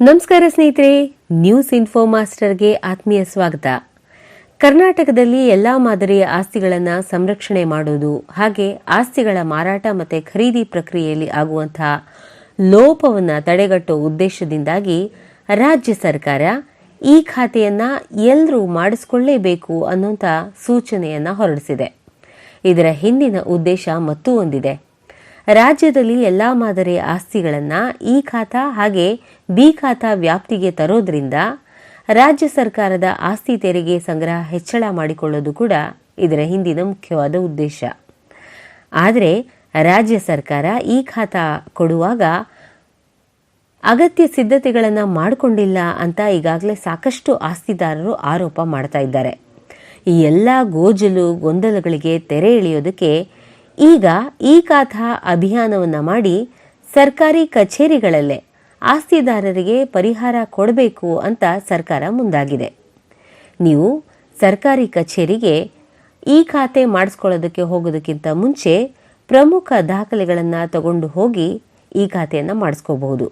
ನಮಸ್ಕಾರ ಸ್ನೇಹಿತರೆ, news info ಮಾಸ್ಟರ್ಗೆ ಆತ್ಮೀಯ ಸ್ವಾಗತ. ಕರ್ನಾಟಕದಲ್ಲಿ ಎಲ್ಲಾ ಮಾದರಿಯ ಆಸ್ತಿಗಳನ್ನು ಸಂರಕ್ಷಣೆ ಮಾಡುವುದು ಹಾಗೆ ಆಸ್ತಿಗಳ ಮಾರಾಟ ಮತ್ತು ಖರೀದಿ ಪ್ರಕ್ರಿಯೆಯಲ್ಲಿ ಆಗುವಂತಹ ಲೋಪವನ್ನು ತಡೆಗಟ್ಟುವ ಉದ್ದೇಶದಿಂದಾಗಿ ರಾಜ್ಯ ಸರ್ಕಾರ ಈ ಖಾತೆಯನ್ನ ಎಲ್ಲರೂ ಮಾಡಿಸಿಕೊಳ್ಳಲೇಬೇಕು ಅನ್ನುವಂಥ ಸೂಚನೆಯನ್ನ ಹೊರಡಿಸಿದೆ. ಇದರ ಹಿಂದಿನ ಉದ್ದೇಶ ಮತ್ತೂ ಒಂದಿದೆ. ರಾಜ್ಯದಲ್ಲಿ ಎಲ್ಲಾ ಮಾದರಿಯ ಆಸ್ತಿಗಳನ್ನು ಈ ಖಾತಾ ಹಾಗೆ ಬಿ ಖಾತಾ ವ್ಯಾಪ್ತಿಗೆ ತರೋದ್ರಿಂದ ರಾಜ್ಯ ಸರ್ಕಾರದ ಆಸ್ತಿ ತೆರಿಗೆ ಸಂಗ್ರಹ ಹೆಚ್ಚಳ ಮಾಡಿಕೊಳ್ಳೋದು ಕೂಡ ಇದರ ಹಿಂದಿನ ಮುಖ್ಯವಾದ ಉದ್ದೇಶ. ಆದರೆ ರಾಜ್ಯ ಸರ್ಕಾರ ಈ ಖಾತಾ ಕೊಡುವಾಗ ಅಗತ್ಯ ಸಿದ್ಧತೆಗಳನ್ನು ಮಾಡಿಕೊಂಡಿಲ್ಲ ಅಂತ ಈಗಾಗಲೇ ಸಾಕಷ್ಟು ಆಸ್ತಿದಾರರು ಆರೋಪ ಮಾಡ್ತಾ ಇದ್ದಾರೆ. ಈ ಎಲ್ಲ ಗೋಜಲು ಗೊಂದಲಗಳಿಗೆ ತೆರೆ ಎಳೆಯೋದಕ್ಕೆ ಈಗ ಈ ಖಾತಾ ಅಭಿಯಾನವನ್ನು ಮಾಡಿ ಸರ್ಕಾರಿ ಕಚೇರಿಗಳಲ್ಲೇ ಆಸ್ತಿದಾರರಿಗೆ ಪರಿಹಾರ ಕೊಡಬೇಕು ಅಂತ ಸರ್ಕಾರ ಮುಂದಾಗಿದೆ. ನೀವು ಸರ್ಕಾರಿ ಕಚೇರಿಗೆ ಈ ಖಾತೆ ಮಾಡಿಸ್ಕೊಳ್ಳೋದಕ್ಕೆ ಹೋಗೋದಕ್ಕಿಂತ ಮುಂಚೆ ಪ್ರಮುಖ ದಾಖಲೆಗಳನ್ನು ತಗೊಂಡು ಹೋಗಿ ಈ ಖಾತೆಯನ್ನು ಮಾಡಿಸ್ಕೋಬಹುದು.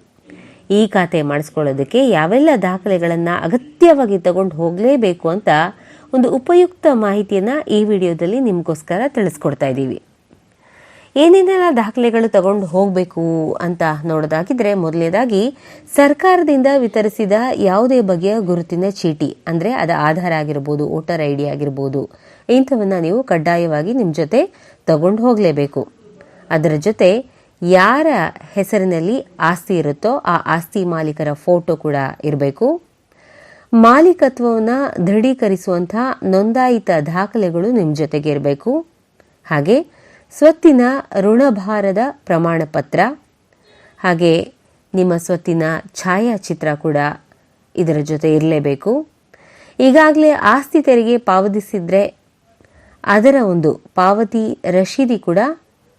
ಈ ಖಾತೆ ಮಾಡಿಸ್ಕೊಳ್ಳೋದಕ್ಕೆ ಯಾವೆಲ್ಲ ದಾಖಲೆಗಳನ್ನು ಅಗತ್ಯವಾಗಿ ತಗೊಂಡು ಹೋಗಲೇಬೇಕು ಅಂತ ಒಂದು ಉಪಯುಕ್ತ ಮಾಹಿತಿಯನ್ನು ಈ ವಿಡಿಯೋದಲ್ಲಿ ನಿಮಗೋಸ್ಕರ ತಿಳಿಸ್ಕೊಡ್ತಾ ಇದ್ದೀವಿ. ಏನೇನೆಲ್ಲ ದಾಖಲೆಗಳು ತಗೊಂಡು ಹೋಗಬೇಕು ಅಂತ ನೋಡೋದಾಗಿದ್ರೆ, ಮೊದಲನೇದಾಗಿ ಸರ್ಕಾರದಿಂದ ವಿತರಿಸಿದ ಯಾವುದೇ ಬಗೆಯ ಗುರುತಿನ ಚೀಟಿ, ಅಂದರೆ ಅದು ಆಧಾರ್ ಆಗಿರ್ಬೋದು, ವೋಟರ್ ID ಆಗಿರ್ಬೋದು, ಇಂಥವನ್ನ ನೀವು ಕಡ್ಡಾಯವಾಗಿ ನಿಮ್ಮ ಜೊತೆ ತಗೊಂಡು ಹೋಗಲೇಬೇಕು. ಅದರ ಜೊತೆ ಯಾರ ಹೆಸರಿನಲ್ಲಿ ಆಸ್ತಿ ಇರುತ್ತೋ ಆ ಆಸ್ತಿ ಮಾಲೀಕರ ಫೋಟೋ ಕೂಡ ಇರಬೇಕು. ಮಾಲೀಕತ್ವವನ್ನು ದೃಢೀಕರಿಸುವಂಥ ನೋಂದಾಯಿತ ದಾಖಲೆಗಳು ನಿಮ್ಮ ಜೊತೆಗೆ ಇರಬೇಕು. ಹಾಗೆ ಸ್ವತ್ತಿನ ಋಣಭಾರದ ಪ್ರಮಾಣ ಪತ್ರ, ಹಾಗೆ ನಿಮ್ಮ ಸ್ವತ್ತಿನ ಛಾಯಾಚಿತ್ರ ಕೂಡ ಇದರ ಜೊತೆ ಇರಲೇಬೇಕು. ಈಗಾಗಲೇ ಆಸ್ತಿ ತೆರಿಗೆ ಪಾವತಿಸಿದ್ರೆ ಅದರ ಒಂದು ಪಾವತಿ ರಶೀದಿ ಕೂಡ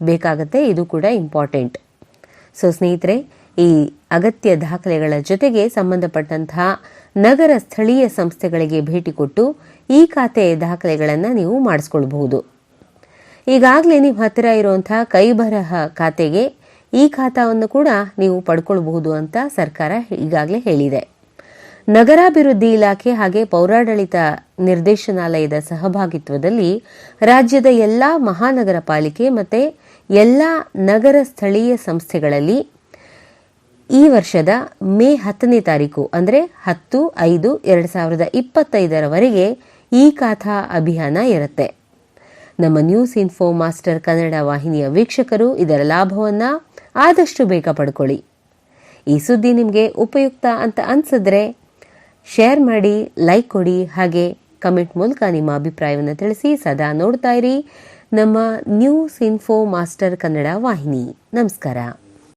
ಬೇಕಾಗುತ್ತೆ. ಇದು ಕೂಡ ಇಂಪಾರ್ಟೆಂಟ್. ಸೊ ಸ್ನೇಹಿತರೆ, ಈ ಅಗತ್ಯ ದಾಖಲೆಗಳ ಜೊತೆಗೆ ಸಂಬಂಧಪಟ್ಟಂತಹ ನಗರ ಸ್ಥಳೀಯ ಸಂಸ್ಥೆಗಳಿಗೆ ಭೇಟಿ ಕೊಟ್ಟು ಈ ಖಾತೆ ದಾಖಲೆಗಳನ್ನು ನೀವು ಮಾಡಿಸ್ಕೊಳ್ಬಹುದು. ಈಗಾಗಲೇ ನಿಮ್ಮ ಹತ್ತಿರ ಇರುವಂತಹ ಕೈಬರಹ ಖಾತೆಗೆ ಈ ಖಾತಾವನ್ನು ಕೂಡ ನೀವು ಪಡ್ಕೊಳ್ಬಹುದು ಅಂತ ಸರ್ಕಾರ ಈಗಾಗಲೇ ಹೇಳಿದೆ. ನಗರಾಭಿವೃದ್ಧಿ ಇಲಾಖೆ ಹಾಗೆ ಪೌರಾಡಳಿತ ನಿರ್ದೇಶನಾಲಯದ ಸಹಭಾಗಿತ್ವದಲ್ಲಿ ರಾಜ್ಯದ ಎಲ್ಲಾ ಮಹಾನಗರ ಪಾಲಿಕೆ ಮತ್ತು ಎಲ್ಲಾ ನಗರ ಸ್ಥಳೀಯ ಸಂಸ್ಥೆಗಳಲ್ಲಿ ಈ ವರ್ಷದ ಮೇ 10ನೇ ತಾರೀಕು ಅಂದರೆ 10/5/2025 ಈ ಖಾತಾ ಅಭಿಯಾನ ಇರುತ್ತೆ. ನಮ್ಮ ನ್ಯೂಸ್ ಇನ್ಫೋ ಮಾಸ್ಟರ್ ಕನ್ನಡ ವಾಹಿನಿಯ ವೀಕ್ಷಕರು ಇದರ ಲಾಭವನ್ನು ಆದಷ್ಟು ಬೇಗ ಪಡ್ಕೊಳ್ಳಿ. ಈ ಸುದ್ದಿ ನಿಮಗೆ ಉಪಯುಕ್ತ ಅಂತ ಅನ್ಸಿದ್ರೆ ಶೇರ್ ಮಾಡಿ, ಲೈಕ್ ಕೊಡಿ, ಹಾಗೆ ಕಮೆಂಟ್ ಮೂಲಕ ನಿಮ್ಮ ಅಭಿಪ್ರಾಯವನ್ನು ತಿಳಿಸಿ. ಸದಾ ನೋಡ್ತಾ ಇರಿ ನಮ್ಮ ನ್ಯೂಸ್ ಇನ್ಫೋ ಮಾಸ್ಟರ್ ಕನ್ನಡ ವಾಹಿನಿ. ನಮಸ್ಕಾರ.